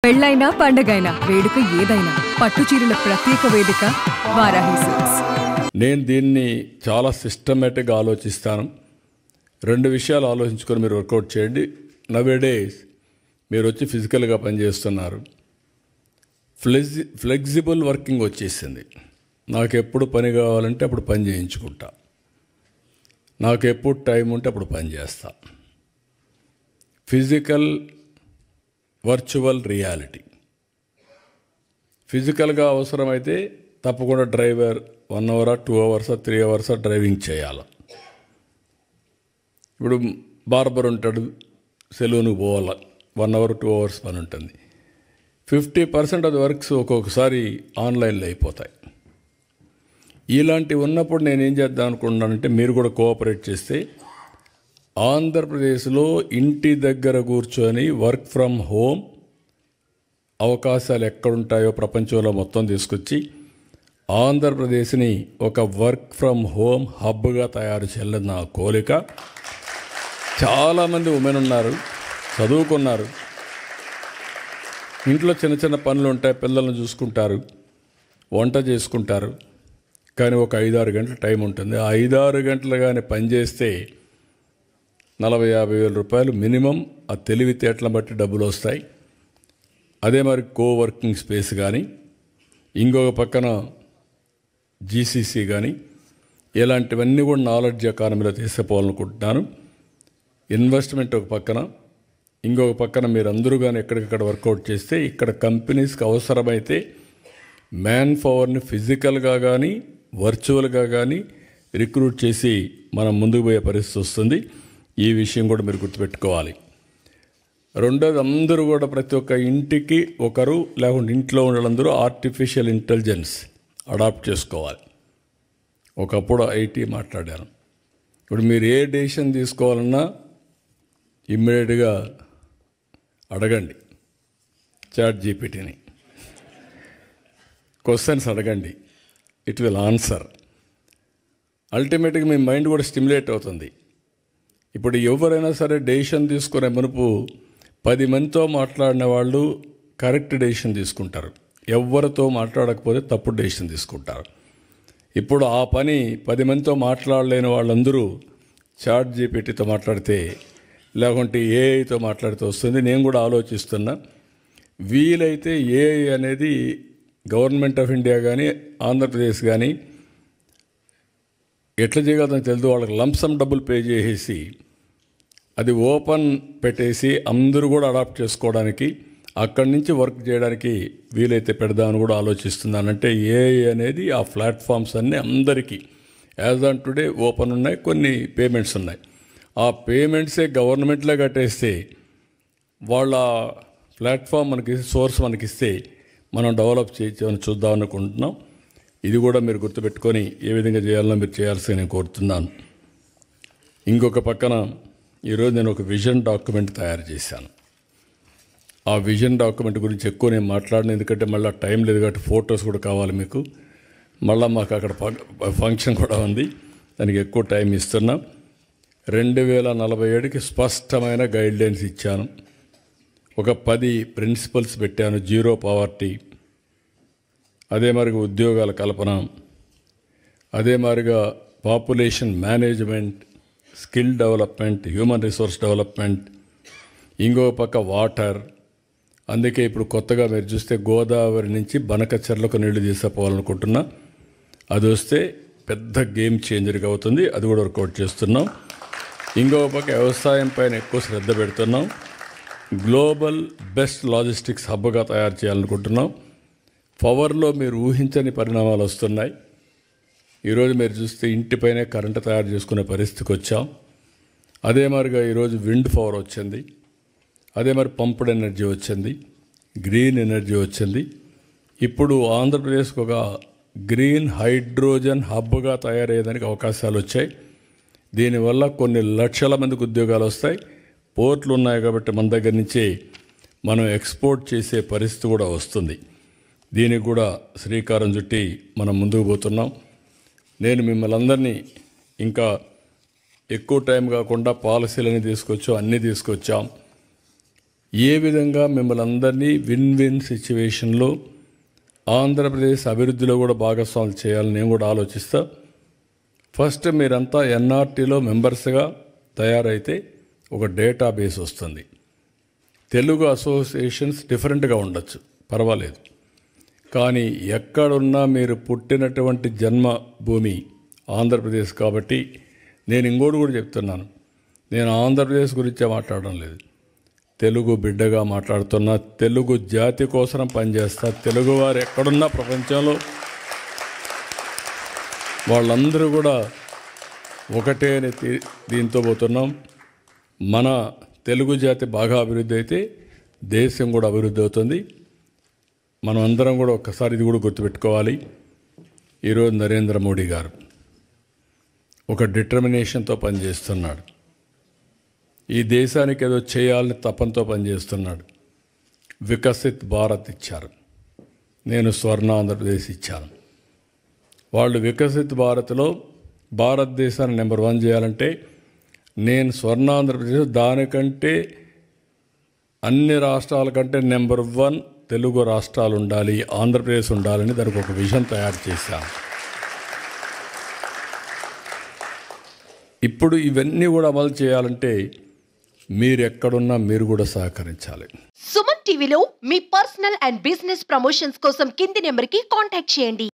పెళ్ళైనా పండగైనా వేడుక ఏదైనా పట్టు చీరల ప్రత్యేక వేదిక వారాహి సిల్క్స్. నేను దీన్ని చాలా సిస్టమేటిక్గా ఆలోచిస్తాను. 2 విషయాలు ఆలోచించుకొని మీరు వర్కౌట్ చేయండి. నవేడేస్ మీరు వచ్చి ఫిజికల్గా పనిచేస్తున్నారు. ఫ్లెక్సిబుల్ వర్కింగ్ వచ్చేసింది. నాకు ఎప్పుడు పని కావాలంటే అప్పుడు పని చేయించుకుంటా, నాకు ఎప్పుడు టైం ఉంటే అప్పుడు పని చేస్తా. Physical virtual reality. ఫిజికల్గా అవసరమైతే తప్పకుండా driver 1 hour 2 hours 3 hours driving చేయాలి. ఇప్పుడు బార్బర్ ఉంటాడు, సెలూన్కి పోవాలి, 1 అవర్ 2 అవర్స్ పని ఉంటుంది. 50% ఆఫ్ ది వర్క్స్ ఒక్కొక్కసారి ఆన్లైన్లో అయిపోతాయి. ఇలాంటివి ఉన్నప్పుడు నేనేం చేద్దాం అనుకుంటున్నానంటే మీరు కూడా కోఆపరేట్ చేస్తే ఆంధ్రప్రదేశ్లో ఇంటి దగ్గర కూర్చొని వర్క్ ఫ్రమ్ హోమ్ అవకాశాలు ఎక్కడుంటాయో ప్రపంచంలో మొత్తం తీసుకొచ్చి ఆంధ్రప్రదేశ్ని ఒక వర్క్ ఫ్రమ్ హోమ్ హబ్గా తయారు చేయాలని నా కోరిక. చాలామంది ఉమెన్ ఉన్నారు, చదువుకున్నారు, ఇంట్లో చిన్న చిన్న పనులు ఉంటాయి, పిల్లలను చూసుకుంటారు, వంట చేసుకుంటారు, కానీ ఒక 5-6 గంటల టైం ఉంటుంది. ఆ 5-6 గంటలు కానీ పనిచేస్తే 40,000-50,000 రూపాయలు మినిమం ఆ తెలివితేటలను బట్టి డబ్బులు వస్తాయి. అదే మరి కోవర్కింగ్ స్పేస్ కానీ, ఇంకొక పక్కన జీసీసీ కానీ, ఇలాంటివన్నీ కూడా నాలెడ్జ్ ఎకానమీలో తీసుకుపోవాలనుకుంటున్నాను. ఇన్వెస్ట్మెంట్ ఒక పక్కన, ఇంకొక పక్కన మీరు అందరూ కానీ ఎక్కడికక్కడ వర్కౌట్ చేస్తే ఇక్కడ కంపెనీస్కి అవసరమైతే మ్యాన్ పవర్ని ఫిజికల్గా కానీ వర్చువల్గా కానీ రిక్రూట్ చేసి మనం ముందుకు పోయే పరిస్థితి వస్తుంది. ఈ విషయం కూడా మీరు గుర్తుపెట్టుకోవాలి. రెండోది, అందరూ కూడా ప్రతి ఒక్క ఇంటికి ఒకరు లేకుంటే ఇంట్లో ఉండాలందరూ ఆర్టిఫిషియల్ ఇంటెలిజెన్స్ అడాప్ట్ చేసుకోవాలి. ఒకప్పుడు ఐటీ మాట్లాడాను, ఇప్పుడు మీరు ఏ డెసిషన్ తీసుకోవాలన్నా ఇమ్మీడియట్గా అడగండి చాట్ జీపీటీని, క్వశ్చన్స్ అడగండి, ఇట్ విల్ ఆన్సర్. అల్టిమేట్గా మీ మైండ్ కూడా స్టిమ్యులేట్ అవుతుంది. ఇప్పుడు ఎవరైనా సరే డెసిషన్ తీసుకునే మునుపు 10 మందితో మాట్లాడిన వాళ్ళు కరెక్ట్ డెసిషన్ తీసుకుంటారు, ఎవరితో మాట్లాడకపోతే తప్పుడు డెసిషన్ తీసుకుంటారు. ఇప్పుడు ఆ పని 10 మందితో మాట్లాడలేని వాళ్ళందరూ చాట్ జీపీటీతో మాట్లాడితే లేకుంటే ఏఐతో మాట్లాడితే వస్తుంది. నేను కూడా ఆలోచిస్తున్నా, వీలైతే ఏఐ అనేది గవర్నమెంట్ ఆఫ్ ఇండియా కానీ ఆంధ్రప్రదేశ్ కానీ ఎట్లా చేయగలదని తెలుసు. వాళ్ళకి లంసమ్ డబ్బులు పే చేసేసి అది ఓపెన్ పెట్టేసి అందరూ కూడా అడాప్ట్ చేసుకోవడానికి, అక్కడి నుంచి వర్క్ చేయడానికి వీలైతే పెడదామని కూడా ఆలోచిస్తున్నానంటే ఏఐ అనేది ఆ ప్లాట్ఫామ్స్ అన్నీ అందరికీ యాజ్ ఆన్ టుడే ఓపెన్ ఉన్నాయి, కొన్ని పేమెంట్స్ ఉన్నాయి. ఆ పేమెంట్సే గవర్నమెంట్లో కట్టేస్తే వాళ్ళ ప్లాట్ఫామ్ మనకి సోర్స్ మనకిస్తే మనం డెవలప్ చేయని చూద్దాం అనుకుంటున్నాం. ఇది కూడా మీరు గుర్తుపెట్టుకొని ఏ విధంగా చేయాలో మీరు చేయాల్సి నేను కోరుతున్నాను. ఇంకొక పక్కన ఈరోజు నేను ఒక విజన్ డాక్యుమెంట్ తయారు చేశాను. ఆ విజన్ డాక్యుమెంట్ గురించి ఎక్కువ నేను మాట్లాడిన, ఎందుకంటే మళ్ళీ టైం లేదు కాబట్టి ఫొటోస్ కూడా కావాలి మీకు. మళ్ళీ మాకు అక్కడ ఫంక్షన్ కూడా ఉంది, దానికి ఎక్కువ టైం ఇస్తున్నాం. 2047కి స్పష్టమైన గైడ్లైన్స్ ఇచ్చాను. ఒక 10 ప్రిన్సిపల్స్ పెట్టాను. 0 పావర్టీ, అదే మరిగా ఉద్యోగాల కల్పన, అదే మరిగా population management, skill development, human resource development, ఇంకో పక్క వాటర్. అందుకే ఇప్పుడు కొత్తగా మీరు చూస్తే గోదావరి నుంచి బనకచెర్లకు నీళ్లు తీసుకుపోవాలనుకుంటున్నా. అది వస్తే పెద్ద గేమ్ చేంజర్గా అవుతుంది, అది కూడా వర్కౌట్ చేస్తున్నాం. ఇంకో పక్క వ్యవసాయం పైన ఎక్కువ శ్రద్ధ పెడుతున్నాం. గ్లోబల్ బెస్ట్ లాజిస్టిక్స్ హబ్గా తయారు చేయాలనుకుంటున్నాం. పవర్లో మీరు ఊహించని పరిణామాలు వస్తున్నాయి. ఈరోజు మీరు చూస్తే ఇంటిపైనే కరెంటు తయారు చేసుకునే పరిస్థితికి వచ్చాం. అదే మరిగా ఈరోజు విండ్ పవర్ వచ్చింది, అదే మరి పంప్డ్ ఎనర్జీ వచ్చింది, గ్రీన్ ఎనర్జీ వచ్చింది. ఇప్పుడు ఆంధ్రప్రదేశ్కి ఒక గ్రీన్ హైడ్రోజన్ హబ్గా తయారయ్యేదానికి అవకాశాలు వచ్చాయి. దీనివల్ల కొన్ని లక్షల మందికి ఉద్యోగాలు వస్తాయి. పోర్ట్లు ఉన్నాయి కాబట్టి మన దగ్గర నుంచి మనం ఎక్స్పోర్ట్ చేసే పరిస్థితి కూడా వస్తుంది. దీనికి కూడా శ్రీకారం చుట్టి మనం ముందుకు పోతున్నాం. నేను మిమ్మల్ని అందరినీ ఇంకా ఎక్కువ టైం కాకుండా పాలసీలన్నీ తీసుకొచ్చాం, అన్నీ తీసుకొచ్చాం. ఏ విధంగా మిమ్మల్ని అందరినీ విన్ విన్ సిచ్యువేషన్లో ఆంధ్రప్రదేశ్ అభివృద్ధిలో కూడా భాగస్వాములు చేయాలని నేను కూడా ఆలోచిస్తా. ఫస్ట్ మీరంతా ఎన్ఆర్టీలో మెంబర్స్గా తయారైతే ఒక డేటాబేస్ వస్తుంది. తెలుగు అసోసియేషన్స్ డిఫరెంట్గా ఉండొచ్చు, పర్వాలేదు. కానీ ఎక్కడున్నా మీరు పుట్టినటువంటి జన్మభూమి ఆంధ్రప్రదేశ్ కాబట్టి నేను ఇంకోటి కూడా చెప్తున్నాను, నేను ఆంధ్రప్రదేశ్ గురించే మాట్లాడడం లేదు, తెలుగు బిడ్డగా మాట్లాడుతున్నా, తెలుగు జాతి కోసం పనిచేస్తా. తెలుగువారు ఎక్కడున్నా ప్రపంచంలో వాళ్ళందరూ కూడా ఒకటే అని దీంతో పోతున్నాం. మన తెలుగు జాతి బాగా అభివృద్ధి అయితే దేశం కూడా అభివృద్ధి అవుతుంది. మనం అందరం కూడా ఒక్కసారి ఇది కూడా గుర్తుపెట్టుకోవాలి. ఈరోజు నరేంద్ర మోడీ గారు ఒక డిటర్మినేషన్తో పనిచేస్తున్నాడు. ఈ దేశానికి ఏదో చేయాలని తపంతో పనిచేస్తున్నాడు. వికసిత్ భారత్ ఇచ్చారు, నేను స్వర్ణ ఆంధ్రప్రదేశ్ ఇచ్చాను. వాళ్ళు వికసిత్ భారత్లో భారతదేశాన్ని నెంబర్ 1 చేయాలంటే నేను స్వర్ణ ఆంధ్రప్రదేశ్ దానికంటే అన్ని రాష్ట్రాల కంటే నెంబర్ 1 తెలుగు రాష్ట్రాలు ఉండాలి, ఆంధ్రప్రదేశ్ ఉండాలని దానికి ఒక విజన్ తయారు చేశాను. ఇప్పుడు ఇవన్నీ కూడా అమలు చేయాలంటే మీరు ఎక్కడున్నా మీరు కూడా సహకరించాలి. సుమన్ టీవీలో మీ పర్సనల్ అండ్ బిజినెస్ ప్రమోషన్స్ కోసం కింది నెంబర్కి కాంటాక్ట్ చేయండి.